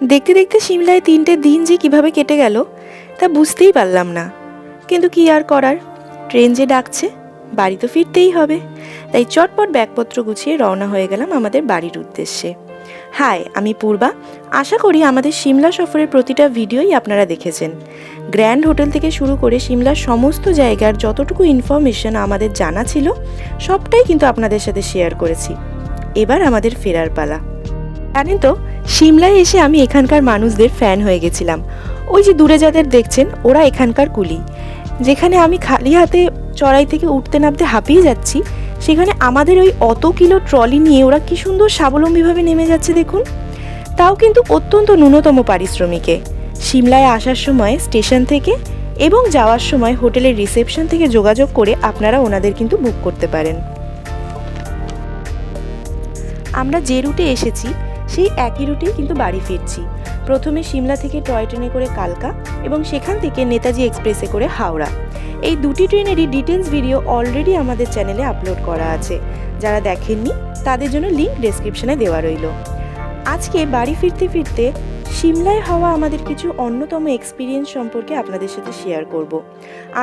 দেখতে দেখতে সিমলায় 3টে দিন যে কিভাবে কেটে গেল তা বুঝতেই পারলাম না, কিন্তু কি আর করার, ট্রেন যে ডাকছে, বাড়ি তো ফিরতেই হবে। তাই চটপট ব্যাগপত্র গুছিয়ে রওনা হয়ে গেলাম আমাদের বাড়ির উদ্দেশ্যে। হাই, আমি পূর্বা। আশা করি আমাদের সিমলা সফরের প্রতিটা ভিডিওই আপনারা দেখেছেন। গ্র্যান্ড হোটেল থেকে শুরু করে সিমলার সমস্ত জায়গার যতটুকু ইনফরমেশন আমাদের জানা ছিল সবটাই কিন্তু আপনাদের সাথে শেয়ার করেছি। এবার আমাদের ফেরার পালা। জানেন তো, সিমলায় এসে আমি এখানকার মানুষদের ফ্যান হয়ে গেছিলাম। ওই যে দূরে যাদের দেখছেন, ওরা এখানকার কুলি। যেখানে আমি খালি হাতে চড়াই থেকে উঠতে নামতে হাঁপিয়ে যাচ্ছি, সেখানে আমাদের ওই অত কিলো ট্রলি নিয়ে ওরা কি সুন্দর স্বাবলম্বীভাবে নেমে যাচ্ছে দেখুন। তাও কিন্তু অত্যন্ত ন্যূনতম পারিশ্রমিকে। সিমলায় আসার সময় স্টেশন থেকে এবং যাওয়ার সময় হোটেলের রিসেপশন থেকে যোগাযোগ করে আপনারা ওনাদের কিন্তু বুক করতে পারেন। আমরা যে রুটে এসেছি সেই একই রুটেই কিন্তু বাড়ি ফিরছি। প্রথমে সিমলা থেকে টয় ট্রেনে করে কালকা এবং সেখান থেকে নেতাজি এক্সপ্রেসে করে হাওড়া। এই দুটি ট্রেনেরই ডিটেলস ভিডিও অলরেডি আমাদের চ্যানেলে আপলোড করা আছে। যারা দেখেননি তাদের জন্য লিঙ্ক ডেসক্রিপশনে দেওয়া রইল। আজকে বাড়ি ফিরতে ফিরতে সিমলায় হওয়া আমাদের কিছু অন্যতম এক্সপিরিয়েন্স সম্পর্কে আপনাদের সাথে শেয়ার করব।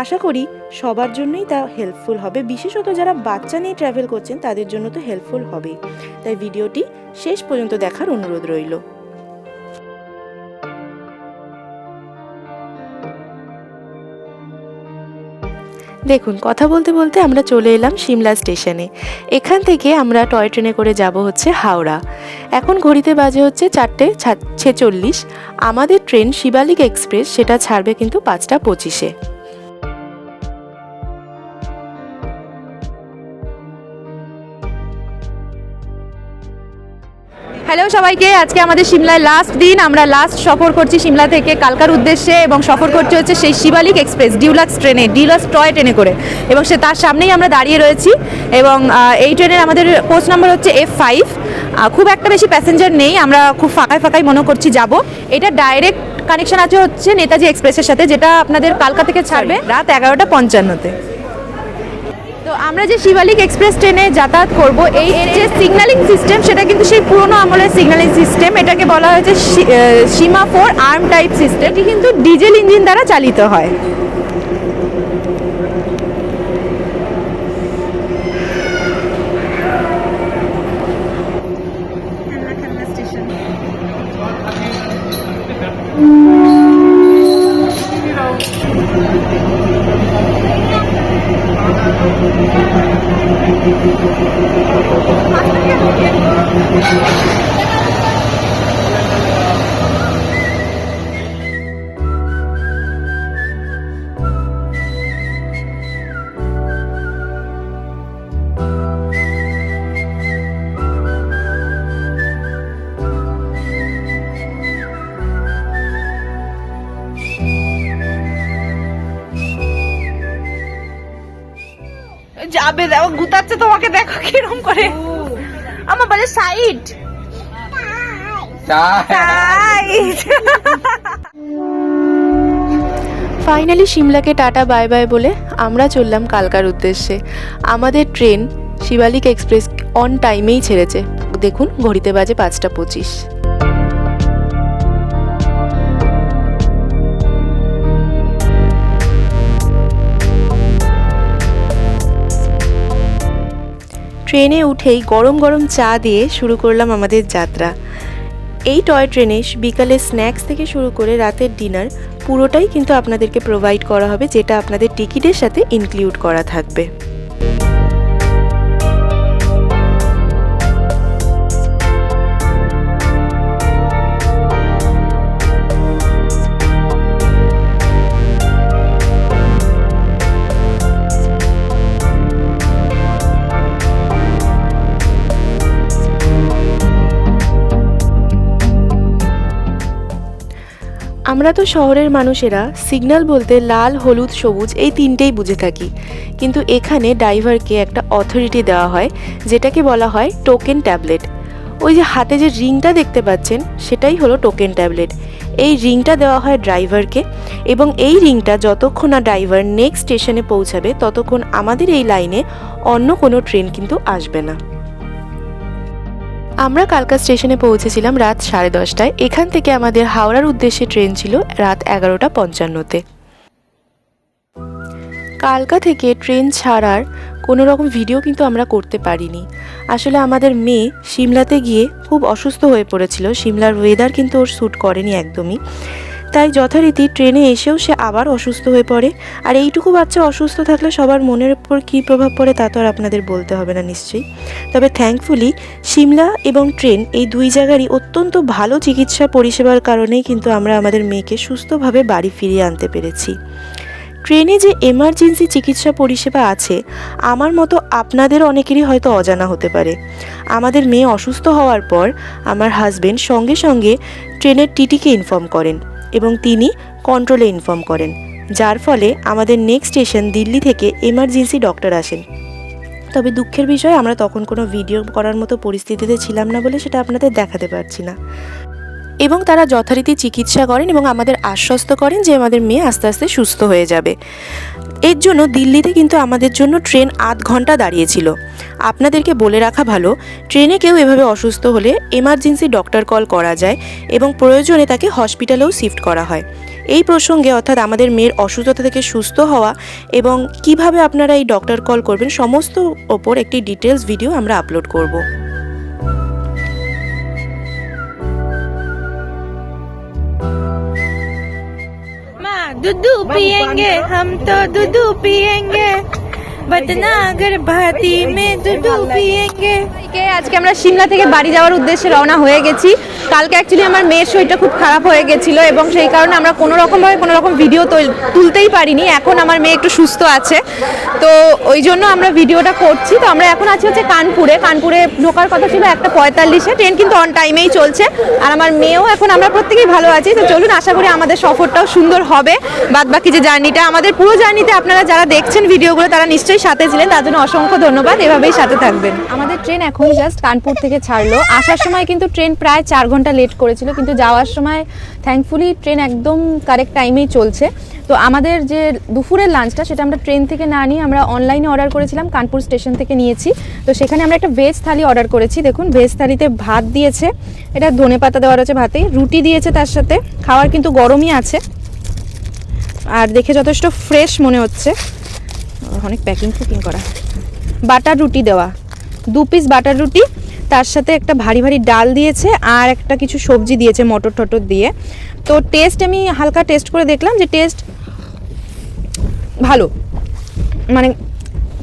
আশা করি সবার জন্যই তা হেল্পফুল হবে, বিশেষত যারা বাচ্চা নিয়ে ট্রাভেল করছেন তাদের জন্য তো হেল্পফুল হবেই। তাই ভিডিওটি শেষ পর্যন্ত দেখার অনুরোধ রইল। দেখুন, কথা বলতে বলতে আমরা চলে এলাম সিমলা স্টেশনে। এখান থেকে আমরা টয় ট্রেনে করে যাব হচ্ছে হাওড়া। এখন ঘড়িতে বাজে হচ্ছে 4:46। আমাদের ট্রেন শিবালিক এক্সপ্রেস সেটা ছাড়বে কিন্তু 5:25-এ। হ্যালো সবাইকে, আজকে আমাদের সিমলায় লাস্ট দিন। আমরা লাস্ট সফর করছি সিমলা থেকে কালকার উদ্দেশ্যে এবং সফর করতে হচ্ছে সেই শিবালিক এক্সপ্রেস ডিলাক্স ট্রেনে, ডিলাক্স টয় ট্রেনে করে। এবং সে তার সামনেই আমরা দাঁড়িয়ে রয়েছি এবং এই ট্রেনের আমাদের কোচ নাম্বার হচ্ছে F5। খুব একটা বেশি প্যাসেঞ্জার নেই, আমরা খুব ফাঁকায় ফাঁকায় মনে করছি যাব। এটা ডাইরেক্ট কানেকশন আছে হচ্ছে নেতাজি এক্সপ্রেসের সাথে, যেটা আপনাদের কালকা থেকে ছাড়বে রাত 11:55-তে। তো আমরা যে শিবালিক এক্সপ্রেস ট্রেনে যাতায়াত করব, এই যে সিগন্যালিং সিস্টেম সেটা কিন্তু সেই পুরনো আমলের সিগন্যালিং সিস্টেম। এটাকে বলা হয়েছে সীমাফোর আর্ম টাইপ সিস্টেম। এটি কিন্তু ডিজেল ইঞ্জিন দ্বারা চালিত হয়। যাবে, দেখো গুতাচ্ছে তোমাকে, দেখো কিরকম করে। আমার বলে সাইড ফাইনালি সিমলাকে টাটা বাই বাই বলে আমরা চললাম কালকার উদ্দেশ্যে। আমাদের ট্রেন শিবালিক এক্সপ্রেস অন টাইমেই ছেড়েছে। দেখুন, ঘড়িতে বাজে 5:25। ট্রেনে উঠেই গরম গরম চা দিয়ে শুরু করলাম আমাদের যাত্রা। এই টয় ট্রেনে বিকালে স্ন্যাক্স থেকে শুরু করে রাতের ডিনার পুরোটাই কিন্তু আপনাদেরকে প্রোভাইড করা হবে, যেটা আপনাদের টিকিটের সাথে ইনক্লুড করা থাকবে। আমরা তো শহরের মানুষেরা সিগন্যাল বলতে লাল, হলুদ, সবুজ এই তিনটেই বুঝে থাকি, কিন্তু এখানে ড্রাইভারকে একটা অথরিটি দেওয়া হয়, যেটাকে বলা হয় টোকেন ট্যাবলেট। ওই যে হাতে যে রিংটা দেখতে পাচ্ছেন সেটাই হলো টোকেন ট্যাবলেট। এই রিংটা দেওয়া হয় ড্রাইভারকে এবং এই রিংটা যতক্ষণ না ড্রাইভার নেক্সট স্টেশনে পৌঁছাবে ততক্ষণ আমাদের এই লাইনে অন্য কোনো ট্রেন কিন্তু আসবে না। আমরা কালকা স্টেশনে পৌঁছেছিলাম রাত 10:30টায়। এখান থেকে আমাদের হাওড়ার উদ্দেশ্যে ট্রেন ছিল রাত 11:55-তে। কালকা থেকে ট্রেন ছাড়ার কোনো রকম ভিডিও কিন্তু আমরা করতে পারিনি। আসলে আমাদের মেয়ে সিমলাতে গিয়ে খুব অসুস্থ হয়ে পড়েছিল। সিমলার ওয়েদার কিন্তু ওর স্যুট করেনি একদমই, তাই যথারীতি ট্রেনে এসেও সে আবার অসুস্থ হয়ে পড়ে। আর এইটুকু বাচ্চা অসুস্থ থাকলে সবার মনের উপর কী প্রভাব পড়ে তা তো আর আপনাদের বলতে হবে না নিশ্চয়ই। তবে থ্যাঙ্কফুলি সিমলা এবং ট্রেন এই দুই জায়গারই অত্যন্ত ভালো চিকিৎসা পরিষেবার কারণেই কিন্তু আমরা আমাদের মেয়েকে সুস্থভাবে বাড়ি ফিরিয়ে আনতে পেরেছি। ট্রেনে যে এমার্জেন্সি চিকিৎসা পরিষেবা আছে, আমার মতো আপনাদের অনেকেরই হয়তো অজানা হতে পারে। আমাদের মেয়ে অসুস্থ হওয়ার পর আমার হাজবেন্ড সঙ্গে সঙ্গে ট্রেনের টিটিকে ইনফর্ম করেন এবং তিনি কন্ট্রোলে ইনফর্ম করেন, যার ফলে আমাদের নেক্সট স্টেশন দিল্লি থেকে এমার্জেন্সি ডক্টর আসেন। তবে দুঃখের বিষয় আমরা তখন কোনো ভিডিও করার মতো পরিস্থিতিতে ছিলাম না বলে সেটা আপনাদের দেখাতে পারছি না। এবং তারা যথারীতি চিকিৎসা করেন এবং আমাদের আশ্বস্ত করেন যে আমাদের মেয়ে আস্তে আস্তে সুস্থ হয়ে যাবে। এর জন্য দিল্লিতে কিন্তু আমাদের জন্য ট্রেন আধ ঘন্টা দাঁড়িয়েছিল। আপনাদেরকে বলে রাখা ভালো, ট্রেনে কেউ এভাবে অসুস্থ হলে এমার্জেন্সি ডক্টর কল করা যায় এবং প্রয়োজনে তাকে হসপিটালেও শিফট করা হয়। এই প্রসঙ্গে অর্থাৎ আমাদের মেয়ের অসুস্থতা থেকে সুস্থ হওয়া এবং কিভাবে আপনারা এই ডক্টর কল করবেন সমস্ত ওপর একটি ডিটেলস ভিডিও আমরা আপলোড করব। दूधू पिएंगे हम तो दूधू पिएंगे बदनागर भाती में दूधू पिएंगे। আজকে আমরা সিমলা থেকে বাড়ি যাওয়ার উদ্দেশ্যে রওনা হয়ে গেছি। কালকে অ্যাকচুয়ালি আমার মেয়ের শরীরটা খুব খারাপ হয়ে গেছিল এবং সেই কারণে আমরা কোনো রকম ভিডিও তুলতেই পারিনি। এখন আমার মেয়ে একটু সুস্থ আছে, তো ওই জন্য আমরা ভিডিওটা করছি। তো আমরা এখন আছি হচ্ছে কানপুরে ঢোকার কথা ছিল 1:45-এ, ট্রেন কিন্তু অন টাইমেই চলছে। আর আমার মেয়েও এখন আমরা প্রত্যেকেই ভালো আছি। তো চলুন, আশা করি আমাদের সফরটাও সুন্দর হবে। বাদবাকি যে জার্নিটা, আমাদের পুরো জার্নিতে আপনারা যারা দেখছেন ভিডিওগুলো তারা নিশ্চয়ই সাথে ছিলেন, তার জন্য অসংখ্য ধন্যবাদ। এভাবেই সাথে থাকবেন। আমাদের ট্রেন এখন জাস্ট কানপুর থেকে ছাড়লো। আসার সময় কিন্তু ট্রেন প্রায় 4 ঘন্টা লেট করেছিল, কিন্তু যাওয়ার সময় থ্যাঙ্কফুলি ট্রেন একদম কারেক্ট টাইমেই চলছে। তো আমাদের যে দুপুরের লাঞ্চটা সেটা আমরা ট্রেন থেকে না নিয়ে আমরা অনলাইনে অর্ডার করেছিলাম, কানপুর স্টেশন থেকে নিয়েছি। তো সেখানে আমরা একটা ভেজ থালি অর্ডার করেছি। দেখুন, ভেজ থালিতে ভাত দিয়েছে, এটা ধনেপাতা দেওয়া রয়েছে ভাতে, রুটি দিয়েছে তার সাথে, খাওয়ার কিন্তু গরমই আছে আর দেখে যথেষ্ট ফ্রেশ মনে হচ্ছে। অনেক প্যাকিং করা, বাটার রুটি দেওয়া, 2 পিস বাটার রুটি, তার সাথে একটা ভারী ডাল দিয়েছে আর একটা কিছু সবজি দিয়েছে মটর টটর দিয়ে। তো টেস্ট আমি হালকা টেস্ট করে দেখলাম যে টেস্ট ভালো। মানে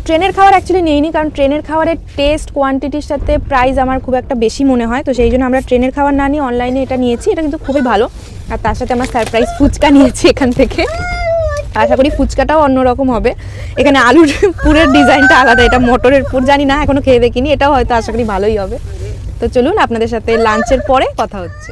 ট্রেনের খাবার অ্যাকচুয়ালি নিইনি, কারণ ট্রেনের খাবারের টেস্ট কোয়ান্টিটির সাথে প্রাইস আমার খুব একটা বেশি মনে হয়। তো সেই জন্য আমরা ট্রেনের খাবার না নিয়ে অনলাইনে এটা নিয়েছি। এটা কিন্তু খুবই ভালো। আর তার সাথে আমরা সারপ্রাইজ ফুচকা নিয়েছি এখান থেকে। আশা করি ফুচকাটাও অন্যরকম হবে। এখানে আলুর পুরের ডিজাইনটা আলাদা, এটা মটরের পুর, জানি না, এখনো খেয়ে দেখিনি। এটাও হয়তো আশা করি ভালোই হবে। তো চলুন, আপনাদের সাথে লাঞ্চের পরে কথা হচ্ছে।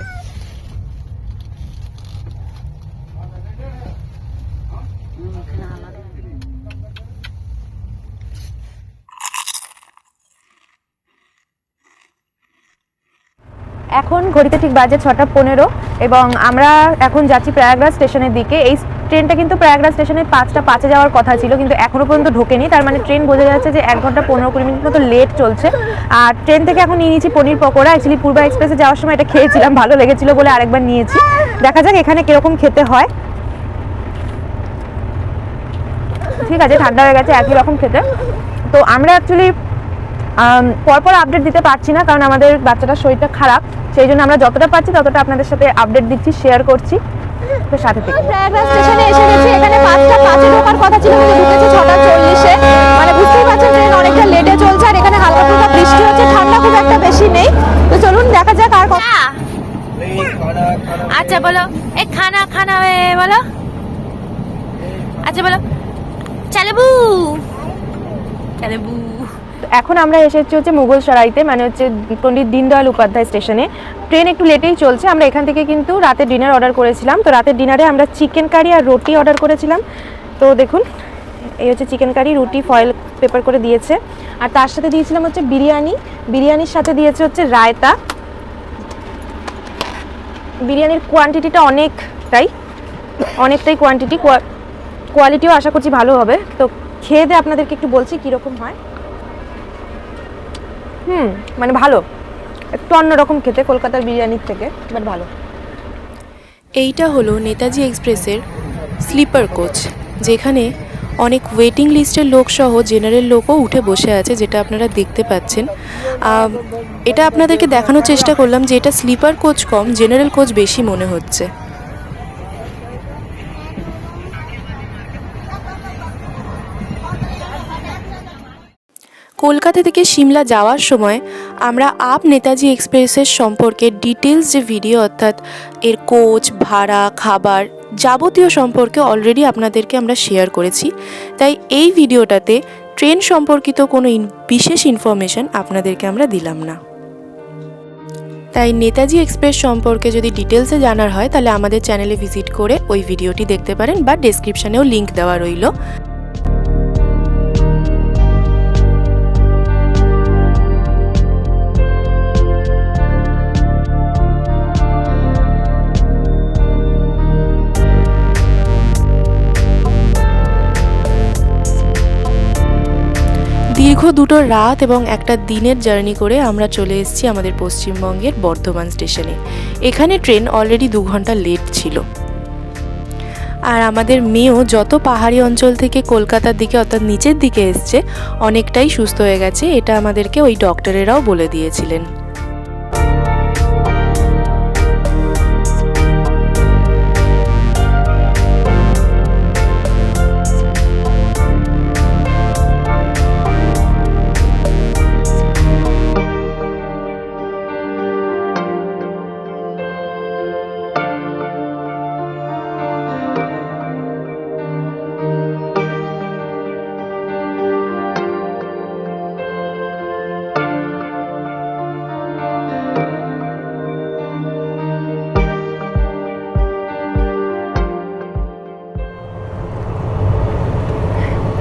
এখন ঘড়িতে ঠিক বাজে 6:15 এবং আমরা এখন যাচ্ছি প্রয়াগরাজ স্টেশনের দিকে। এই ট্রেনটা কিন্তু প্রয়াগরাজ স্টেশনে 5:05-এ যাওয়ার কথা ছিল, কিন্তু এখনও পর্যন্ত ঢোকেনি। তার মানে ট্রেন বোঝা যাচ্ছে যে 1 ঘন্টা 15-20 মিনিট মতো লেট চলছে। আর ট্রেন থেকে এখন নিয়ে নিয়েছি পনির পকোড়া। অ্যাকচুয়ালি পূর্বা এক্সপ্রেসে যাওয়ার সময় এটা খেয়েছিলাম, ভালো লেগেছিল বলে আরেকবার নিয়েছি। দেখা যাক এখানে কীরকম খেতে হয়। ঠিক আছে, ঠান্ডা হয়ে গেছে, একই রকম খেতে। তো আমরা অ্যাকচুয়ালি পরপর আপডেট দিতে পারছি না, কারণ আমাদের বাচ্চাটার শরীরটা খারাপ। সেই জন্য আমরা যতটা পারছি ততটা আপনাদের সাথে আপডেট দিচ্ছি, শেয়ার করছি। তো সাথে থেকে প্রয়াগরাজ স্টেশনে এসে গেছি। এখানে 5:05-এ ঢোকার কথা ছিল, কিন্তু ঢুকেছে 6:40-এ। মানে বুঝতেই পারছেন ট্রেন অনেকটা লেটে চলছে। আর এখানে হালকা ফুলকা বৃষ্টি হচ্ছে, ঠান্ডা খুব একটা বেশি নেই। তো চলুন দেখা যাক আর কথা। আচ্ছা বলো, এই খানা বলো। আচ্ছা বলো, চালাবু। এখন আমরা এসেছি হচ্ছে মুঘলসরাইতে, মানে হচ্ছে পণ্ডিত দীনদয়াল উপাধ্যায় স্টেশনে। ট্রেন একটু লেটেই চলছে। আমরা এখান থেকে কিন্তু রাতে ডিনার অর্ডার করেছিলাম। তো রাতের ডিনারে আমরা চিকেন কারি আর রুটি অর্ডার করেছিলাম। তো দেখুন, এই হচ্ছে চিকেন কারি, রুটি ফয়েল পেপার করে দিয়েছে। আর তার সাথে দিয়েছিলাম হচ্ছে বিরিয়ানির সাথে দিয়েছে হচ্ছে রায়তা। বিরিয়ানির কোয়ান্টিটিটা অনেকটাই কোয়ান্টিটি, কোয়ালিটিও আশা করছি ভালো হবে। তো খেয়ে দিয়ে আপনাদেরকে একটু বলছি কীরকম হয়। মানে ভালো, একটু অন্যরকম খেতে কলকাতার বিরিয়ানির থেকে, বাট ভালো। এইটা হলো নেতাজি এক্সপ্রেসের স্লিপার কোচ, যেখানে অনেক ওয়েটিং লিস্টের লোক সহ জেনারেল লোকও উঠে বসে আছে, যেটা আপনারা দেখতে পাচ্ছেন। এটা আপনাদেরকে দেখানোর চেষ্টা করলাম যে এটা স্লিপার কোচ কম, জেনারেল কোচ বেশি মনে হচ্ছে। কলকাতা থেকে সিমলা যাওয়ার সময় আমরা আপ নেতাজি এক্সপ্রেসের সম্পর্কে ডিটেলস যে ভিডিও, অর্থাৎ এর কোচ, ভাড়া, খাবার যাবতীয় সম্পর্কে অলরেডি আপনাদেরকে আমরা শেয়ার করেছি। তাই এই ভিডিওটাতে ট্রেন সম্পর্কিত কোনো বিশেষ ইনফরমেশন আপনাদেরকে আমরা দিলাম না। তাই নেতাজি এক্সপ্রেস সম্পর্কে যদি ডিটেলসে জানার হয় তাহলে আমাদের চ্যানেলে ভিজিট করে ওই ভিডিওটি দেখতে পারেন, বা ডেসক্রিপশানেও লিঙ্ক দেওয়া রইল। দীর্ঘ 2 রাত এবং একটা দিনের জার্নি করে আমরা চলে এসেছি আমাদের পশ্চিমবঙ্গের বর্ধমান স্টেশনে। এখানে ট্রেন অলরেডি 2 ঘন্টা লেট ছিল। আর আমাদের মেয়েও যত পাহাড়ি অঞ্চল থেকে কলকাতার দিকে অর্থাৎ নিচের দিকে এসছে অনেকটাই সুস্থ হয়ে গেছে, এটা আমাদেরকে ওই ডক্টরেরাও বলে দিয়েছিলেন।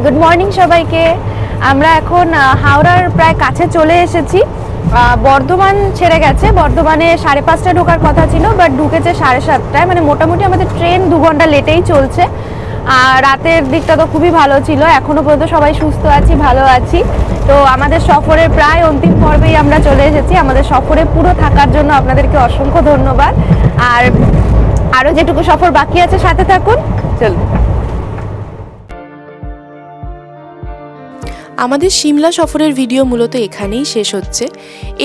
গুড মর্নিং সবাইকে। আমরা এখন হাওড়ার প্রায় কাছে চলে এসেছি। বর্ধমান ছেড়ে গেছে, বর্ধমানে 5:30টায় ঢোকার কথা ছিল, বাট ঢুকেছে 7:30টায়। মানে মোটামুটি আমাদের ট্রেন 2 ঘন্টা লেটেই চলছে। আর রাতের দিকটা তো খুবই ভালো ছিল, এখনো পর্যন্ত সবাই সুস্থ আছি, ভালো আছি। তো আমাদের সফরের প্রায় অন্তিম পর্বেই আমরা চলে এসেছি। আমাদের সফরে পুরো থাকার জন্য আপনাদেরকে অসংখ্য ধন্যবাদ। আর আরও যেটুকু সফর বাকি আছে সাথে থাকুন, চলুন। আমাদের সিমলা সফরের ভিডিও মূলত এখানেই শেষ হচ্ছে।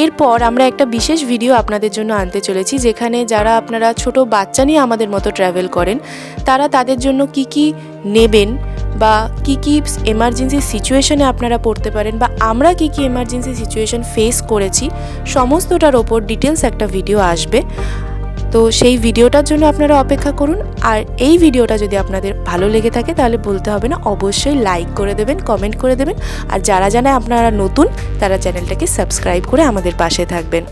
এরপর আমরা একটা বিশেষ ভিডিও আপনাদের জন্য আনতে চলেছি, যেখানে যারা আপনারা ছোট বাচ্চা নিয়ে আমাদের মতো ট্রাভেল করেন তারা তাদের জন্য কি কি নেবেন, বা কি কি এমার্জেন্সি সিচুয়েশনে আপনারা পড়তে পারেন, বা আমরা কি কি এমার্জেন্সি সিচুয়েশন ফেস করেছি, সমস্তটার ওপর ডিটেলস একটা ভিডিও আসবে। তো সেই ভিডিওটার জন্য আপনারা অপেক্ষা করুন। আর এই ভিডিওটা যদি আপনাদের ভালো লেগে থাকে তাহলে বলতে হবে না, অবশ্যই লাইক করে দেবেন, কমেন্ট করে দেবেন। আর যারা জানে আপনারা নতুন তারা চ্যানেলটাকে সাবস্ক্রাইব করে আমাদের পাশে থাকবেন।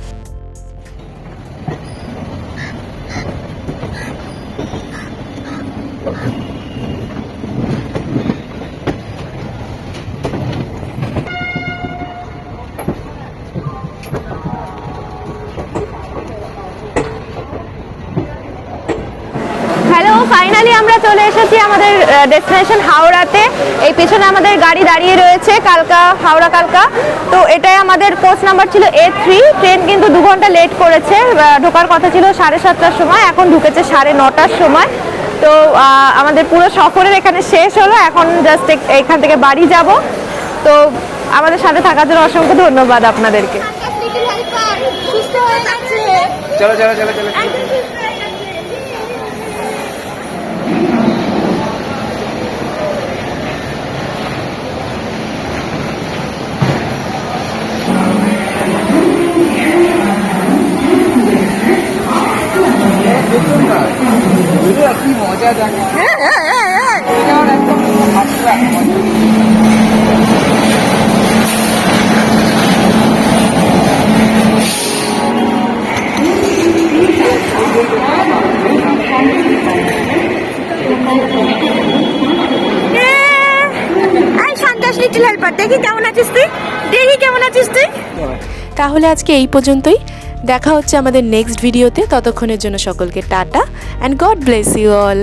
ফাইনালি আমরা চলে এসেছি আমাদের ডেস্টিনেশন হাওড়াতে। এই পেছনে আমাদের গাড়ি দাঁড়িয়ে রয়েছে, কালকা হাওড়া কালকা। তো এটাই আমাদের কোচ নাম্বার ছিল A3। ট্রেন কিন্তু 2 ঘন্টা লেট করেছে, ঢোকার কথা ছিল 7:30টার সময়, এখন ঢুকেছে 9:30টার সময়। তো আমাদের পুরো সফরের এখানে শেষ হলো, এখন জাস্ট এখান থেকে বাড়ি যাব। তো আমাদের সাথে থাকার জন্য অসংখ্য ধন্যবাদ আপনাদেরকে। চলো চলো চলো চলো। কি মজা দেখো, একদম তাহলে আজকে এই পর্যন্তই, দেখা হচ্ছে আমাদের নেক্সট ভিডিওতে। ততক্ষণের জন্য সকলকে tata and God bless you all.